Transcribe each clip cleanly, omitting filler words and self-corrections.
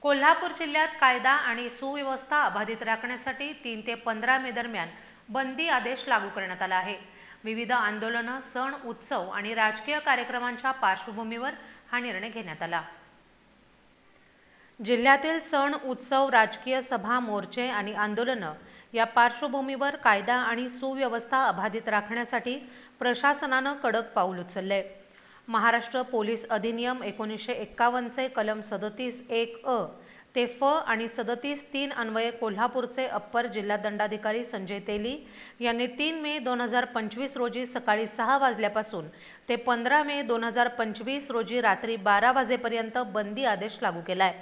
कोल्हापूर जिल्ह्यात कायदा आणि सुव्यवस्था अबाधित राखण्यासाठी 3 ते 15 मे दरम्यान बंदी आदेश लागू करण्यात आला आहे। विविध आंदोलनं, सण, उत्सव आणि राजकीय कार्यक्रमांच्या पार्श्वभूमीवर हा निर्णय घेण्यात आला। जिल्ह्यातील सण, उत्सव, राजकीय सभा, मोर्चे आणि आंदोलनं या पार्श्वभूमीवर कायदा आणि सुव्यवस्था अबाधित राखण्यासाठी प्रशासनानं कडक पाऊल उचलले। महाराष्ट्र पोलीस अधिनियम 1951 चे कलम 37(1) ते फ आणि 37(3) अन्वये कोल्हापूरचे अप्पर जिल्हा दंडाधिकारी संजय तेली यांनी 3 मे 2025 रोजी सकाळी 6 वाजल्यापासून ते 15 मे 2025 रोजी रात्री 12 वाजेपर्यंत बंदी आदेश लागू केलाय।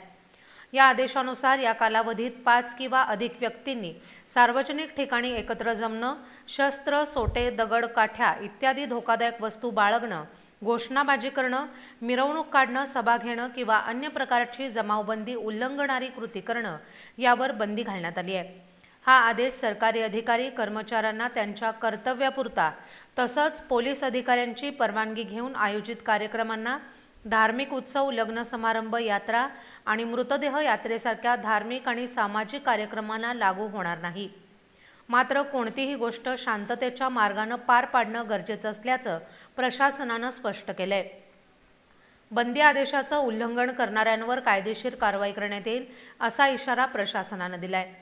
या आदेशानुसार या कालावधीत 5 किंवा अधिक व्यक्तींनी सार्वजनिक ठिकाणी एकत्र जमणं, शस्त्र, सोटे, दगड, काठ्या इत्यादी धोकादायक वस्तू बाळगणं, घोषणाबाजी करणं, मिरवणूक काढणं, सभा घेणं किंवा अन्य प्रकारची जमावबंदी उल्लंघनारी कृती करणं यावर बंदी घालण्यात आली आहे। हा आदेश सरकारी अधिकारी कर्मचाऱ्यांना त्यांच्या कर्तव्यापुरता तसंच पोलीस अधिकाऱ्यांची परवानगी घेऊन आयोजित कार्यक्रमांना, धार्मिक उत्सव, लग्न समारंभ, यात्रा आणि मृतदेह यात्रेसारख्या धार्मिक आणि सामाजिक कार्यक्रमांना लागू होणार नाही। मात्र कोणतीही गोष्ट शांततेच्या मार्गाने पार पाडणं गरजेचं असल्याचं प्रशासनानं स्पष्ट केलंय। बंदी आदेशाचं उल्लंघन करणाऱ्यांवर कायदेशीर कारवाई करण्यात येईल असा इशारा प्रशासनानं दिलाय।